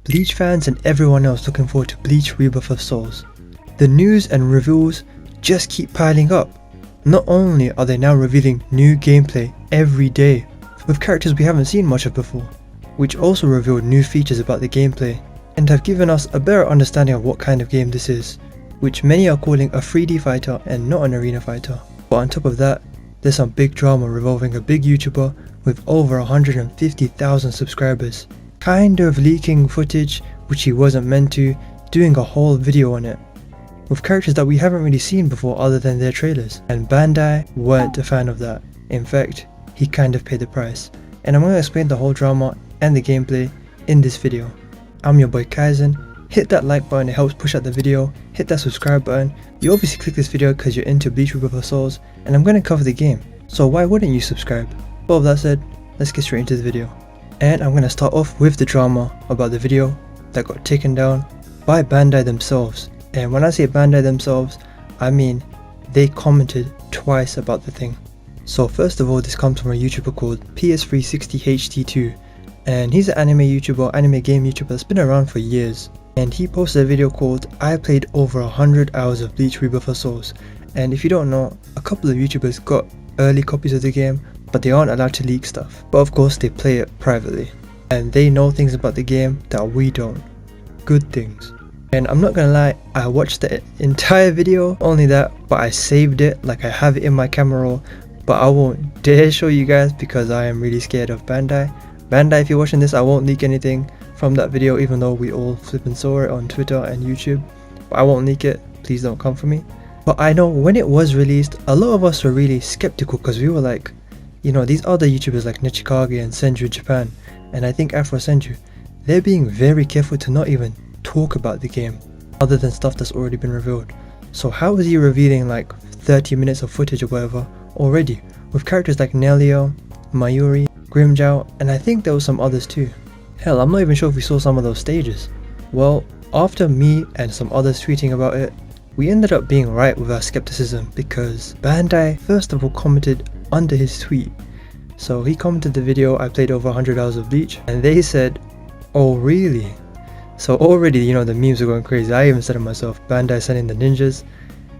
Bleach fans and everyone else looking forward to Bleach Rebirth of Souls. The news and reveals just keep piling up. Not only are they now revealing new gameplay every day with characters we haven't seen much of before, which also revealed new features about the gameplay and have given us a better understanding of what kind of game this is, which many are calling a 3D fighter and not an arena fighter. But on top of that, there's some big drama revolving a big YouTuber with over 150,000 subscribers, kind of leaking footage which he wasn't meant to, doing a whole video on it, with characters that we haven't really seen before other than their trailers. And Bandai weren't a fan of that. In fact, he kind of paid the price. And I'm going to explain the whole drama and the gameplay in this video. I'm your boy Kaizen. Hit that like button, it helps push out the video. Hit that subscribe button. You obviously click this video because you're into Bleach Rebirth of Souls, and I'm going to cover the game, so why wouldn't you subscribe? All of that said, let's get straight into the video. And I'm going to start off with the drama about the video that got taken down by Bandai themselves. And when I say Bandai themselves, I mean they commented twice about the thing. So first of all, this comes from a YouTuber called PS360HD2, and he's an anime YouTuber, anime game YouTuber that's been around for years. And he posted a video called I played over 100 hours of Bleach Rebirth of Souls. And if you don't know, a couple of YouTubers got early copies of the game, but they aren't allowed to leak stuff. But of course they play it privately, and they know things about the game that we don't. Good things. And I'm not gonna lie, I watched the entire video, only that, but I saved it, like I have it in my camera roll, but I won't dare show you guys because I am really scared of Bandai. Bandai, if you're watching this, I won't leak anything from that video, even though we all flippin' saw it on Twitter and YouTube. But I won't leak it, please don't come for me. But I know when it was released, a lot of us were really skeptical because we were like, you know, these other YouTubers like Nichikage and Senju Japan, and I think Afro Senju, they're being very careful to not even talk about the game other than stuff that's already been revealed. So how is he revealing like 30 minutes of footage or whatever already with characters like Nelio, Mayuri, Grimjow, and I think there was some others too. Hell, I'm not even sure if we saw some of those stages. Well, after me and some others tweeting about it, we ended up being right with our skepticism because Bandai first of all commented under his tweet. So he commented the video, I played over 100 hours of Bleach, and they said, oh really? So already, you know, the memes are going crazy. I even said it myself, Bandai sending the ninjas,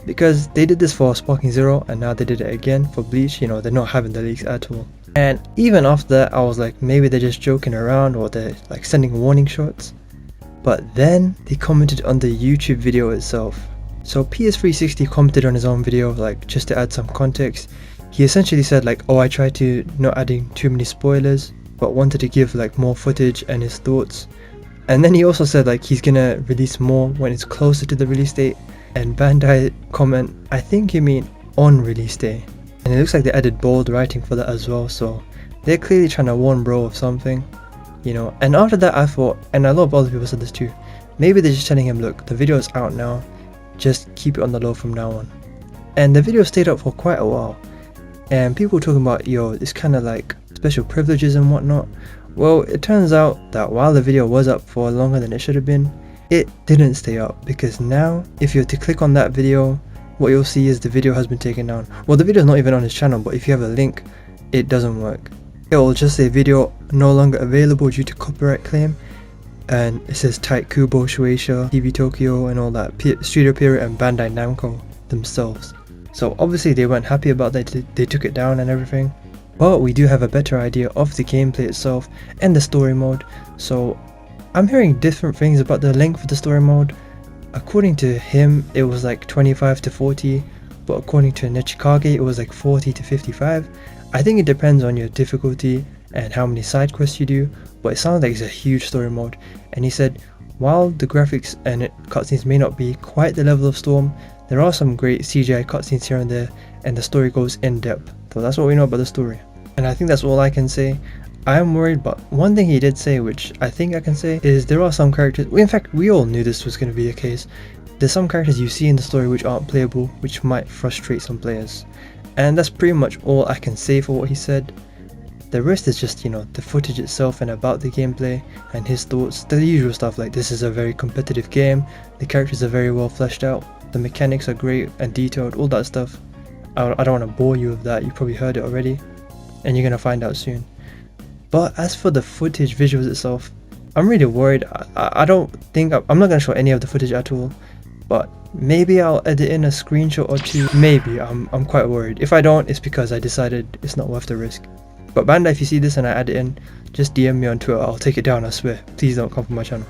because they did this for Sparking Zero and now they did it again for Bleach. You know, they're not having the leaks at all. And even after that, I was like, maybe they're just joking around or they're like sending warning shots. But then they commented on the YouTube video itself. So PS360 commented on his own video, like just to add some context. He essentially said like, oh, I tried to not adding too many spoilers, but wanted to give like more footage and his thoughts. And then he also said like he's gonna release more when it's closer to the release date. And Bandai comment, I think you mean on release day. And it looks like they added bold writing for that as well, so they're clearly trying to warn bro of something, you know. And after that I thought, and a lot of other people said this too, maybe they're just telling him, look, the video is out now, just keep it on the low from now on. And the video stayed up for quite a while, and people were talking about, yo, it's kind of like special privileges and whatnot. Well, it turns out that while the video was up for longer than it should have been, it didn't stay up, because now if you were to click on that video, what you'll see is the video has been taken down. Well, the video is not even on his channel, but if you have a link, it doesn't work. It will just say video no longer available due to copyright claim, and it says Type Kubo, Shueisha, TV Tokyo and all that, Studio Period and Bandai Namco themselves. So obviously they weren't happy about that, they took it down and everything. But we do have a better idea of the gameplay itself and the story mode. So I'm hearing different things about the length of the story mode. According to him, it was like 25 to 40, but according to Nichikage, it was like 40 to 55. I think it depends on your difficulty and how many side quests you do, but it sounds like it's a huge story mode. And he said, while the graphics and cutscenes may not be quite the level of Storm, there are some great CGI cutscenes here and there, and the story goes in depth. So that's what we know about the story. And I think that's all I can say. I am worried, but one thing he did say, which I think I can say, is there are some characters, in fact we all knew this was going to be the case, there's some characters you see in the story which aren't playable, which might frustrate some players. And that's pretty much all I can say for what he said. The rest is just, you know, the footage itself and about the gameplay and his thoughts, the usual stuff like this is a very competitive game, the characters are very well fleshed out, the mechanics are great and detailed, all that stuff. I don't want to bore you with that, you probably heard it already, and you're going to find out soon. But as for the footage visuals itself, I'm really worried. I don't think I'm not gonna show any of the footage at all, but maybe I'll edit in a screenshot or two. Maybe. I'm quite worried. If I don't, it's because I decided it's not worth the risk. But Bandai, if you see this and I add it in, just DM me on Twitter. I'll take it down, I swear. Please don't come from my channel.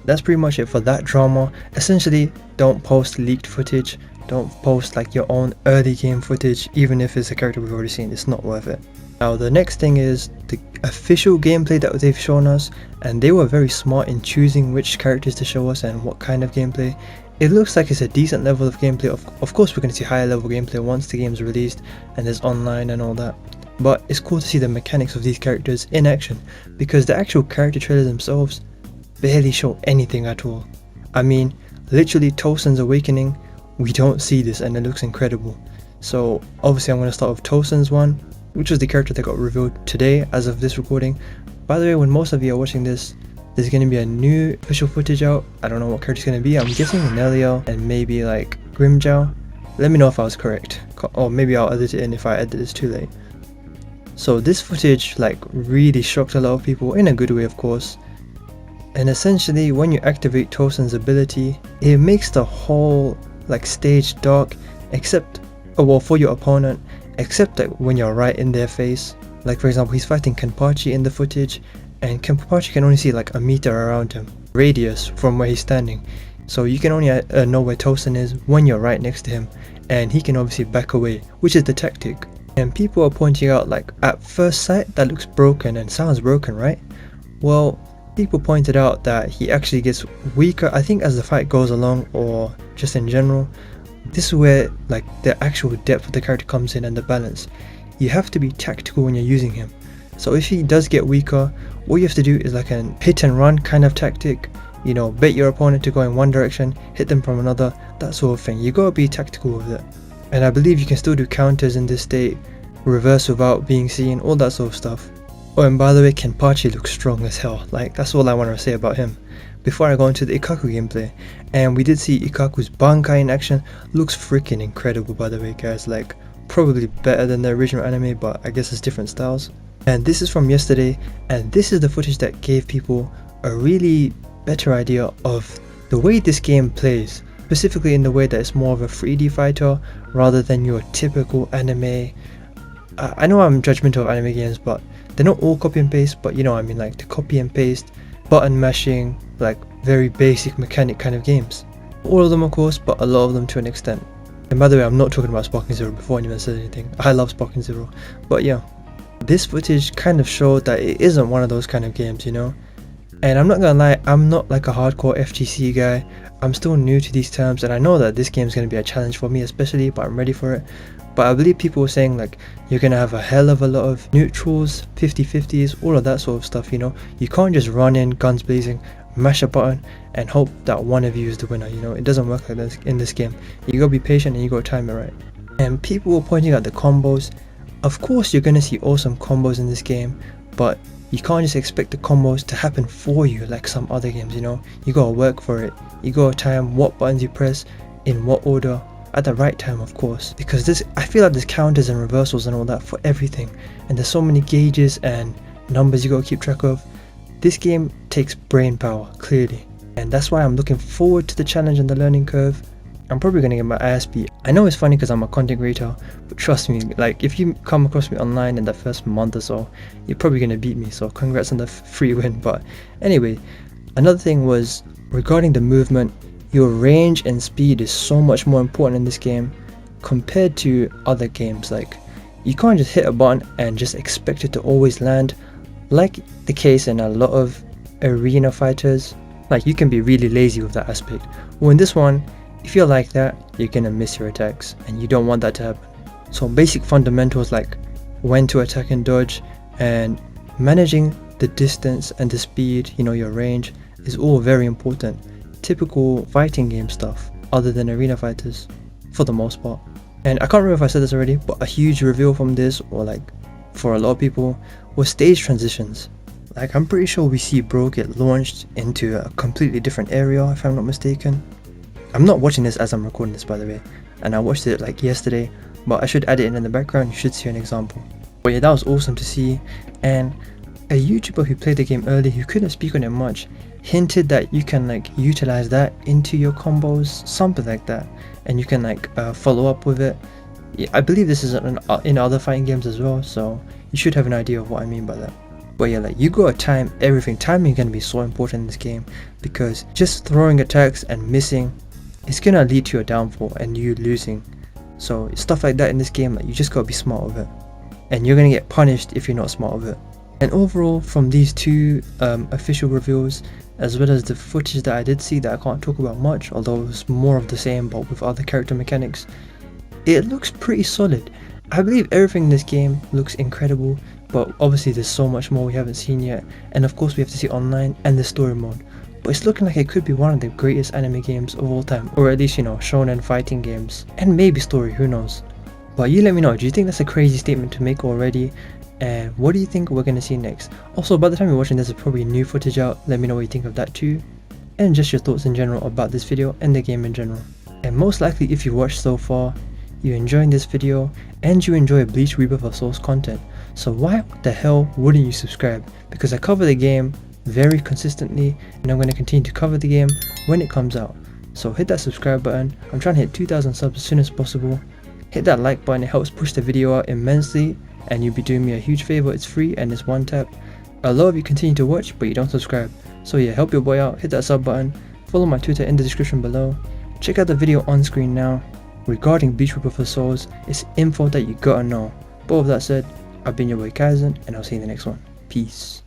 That's pretty much it for that drama. Essentially, don't post leaked footage. Don't post like your own early game footage, even if it's a character we've already seen. It's not worth it. Now the next thing is the official gameplay that they've shown us, and they were very smart in choosing which characters to show us and what kind of gameplay. It looks like it's a decent level of gameplay. Of course we're going to see higher level gameplay once the game's released and there's online and all that, but it's cool to see the mechanics of these characters in action, because the actual character trailers themselves barely show anything at all. I mean, literally Tosen's awakening, we don't see this and it looks incredible. So obviously I'm going to start with Tosen's one, which was the character that got revealed today as of this recording. By the way, when most of you are watching this, there's going to be a new official footage out. I don't know what character it's going to be. I'm guessing Neliel and maybe like Grimjow. Let me know if I was correct, or maybe I'll edit it in if I edit this too late. So this footage like really shocked a lot of people, in a good way of course. And essentially when you activate Tosen's ability, it makes the whole like stage dark, except, oh well, for your opponent, except that when you're right in their face. Like for example, he's fighting Kenpachi in the footage, and Kenpachi can only see like a meter around him, radius from where he's standing. So you can only know where Tosen is when you're right next to him, and he can obviously back away, which is the tactic. And people are pointing out like, at first sight that looks broken and sounds broken, right? Well, people pointed out that he actually gets weaker, I think, as the fight goes along, or just in general. This is where like the actual depth of the character comes in and the balance. You have to be tactical when you're using him. So if he does get weaker, what you have to do is like an hit and run kind of tactic. You know, bait your opponent to go in one direction, hit them from another, that sort of thing. You gotta be tactical with it. And I believe you can still do counters in this state, reverse without being seen, all that sort of stuff. Oh, and by the way, Kenpachi looks strong as hell. Like, that's all I want to say about him. Before I go into the Ikkaku gameplay, and we did see Ikkaku's Bankai in action. Looks freaking incredible, by the way, guys. Like, probably better than the original anime, but I guess it's different styles. And this is from yesterday, and this is the footage that gave people a really better idea of the way this game plays, specifically in the way that it's more of a 3D fighter rather than your typical anime. I know I'm judgmental of anime games, but they're not all copy and paste, but you know what I mean, like the copy and paste, button mashing, like very basic mechanic kind of games. All of them of course, but a lot of them to an extent. And by the way, I'm not talking about Sparking Zero before anyone says anything. I love Sparking Zero, but yeah. This footage kind of showed that it isn't one of those kind of games, you know? And I'm not gonna lie, I'm not like a hardcore FGC guy. I'm still new to these terms, and I know that this game is gonna be a challenge for me especially, but I'm ready for it. But I believe people were saying like, you're gonna have a hell of a lot of neutrals, 50-50s, all of that sort of stuff, you know? You can't just run in, guns blazing, mash a button, and hope that one of you is the winner, you know? It doesn't work like this in this game. You gotta be patient and you gotta time it right. And people were pointing out the combos. Of course you're gonna see awesome combos in this game, but you can't just expect the combos to happen for you like some other games, you know? You gotta work for it. You gotta time what buttons you press, in what order, at the right time of course. Because this, I feel like there's counters and reversals and all that for everything. And there's so many gauges and numbers you gotta keep track of. This game takes brain power, clearly. And that's why I'm looking forward to the challenge and the learning curve. I'm probably gonna get my ass beat. I know it's funny because I'm a content creator, but trust me, like if you come across me online in the first month or so, you're probably gonna beat me, so congrats on the free win. But anyway, another thing was regarding the movement. Your range and speed is so much more important in this game compared to other games. Like, you can't just hit a button and just expect it to always land, like the case in a lot of arena fighters. Like, you can be really lazy with that aspect. Well, in this one, if you're like that, you're gonna miss your attacks, and you don't want that to happen. So basic fundamentals like when to attack and dodge, and managing the distance and the speed, you know, your range, is all very important. Typical fighting game stuff, other than arena fighters, for the most part. And I can't remember if I said this already, but a huge reveal from this, or like for a lot of people, was stage transitions. Like, I'm pretty sure we see Bro get launched into a completely different area, if I'm not mistaken. I'm not watching this as I'm recording this, by the way, and I watched it like yesterday, but I should add it in the background. You should see an example. But yeah, that was awesome to see. And A YouTuber who played the game early, who couldn't speak on it much, hinted that you can like utilize that into your combos, something like that, and you can like follow up with it. Yeah, I believe this is in other fighting games as well, so you should have an idea of what I mean by that. But yeah, like you gotta time everything. Timing is gonna be so important in this game, because just throwing attacks and missing, it's gonna lead to your downfall and you losing. So stuff like that in this game, like you just gotta be smart with it, and you're gonna get punished if you're not smart with it. And overall, from these two official reveals, as well as the footage that I did see that I can't talk about much, although it was more of the same but with other character mechanics, it looks pretty solid. I believe everything in this game looks incredible, but obviously there's so much more we haven't seen yet, and of course we have to see online and the story mode. But it's looking like it could be one of the greatest anime games of all time, or at least, you know, shonen fighting games, and maybe story, who knows. But you let me know, do you think that's a crazy statement to make already? And what do you think we're going to see next? Also, by the time you're watching this, there's probably new footage out. Let me know what you think of that too, and just your thoughts in general about this video and the game in general. And most likely, if you watched so far, you're enjoying this video and you enjoy Bleach Rebirth of Souls content, so why the hell wouldn't you subscribe? Because I cover the game very consistently, and I'm going to continue to cover the game when it comes out. So hit that subscribe button. I'm trying to hit 2,000 subs as soon as possible. Hit that like button, it helps push the video out immensely, and you'll be doing me a huge favor. It's free and it's one tap. A lot of you continue to watch but you don't subscribe, so yeah, help your boy out, hit that sub button, follow my Twitter in the description below, check out the video on screen now regarding Bleach Rebirth of Souls. It's info that you gotta know. But with that said, I've been your boy Kaizen, and I'll see you in the next one. Peace.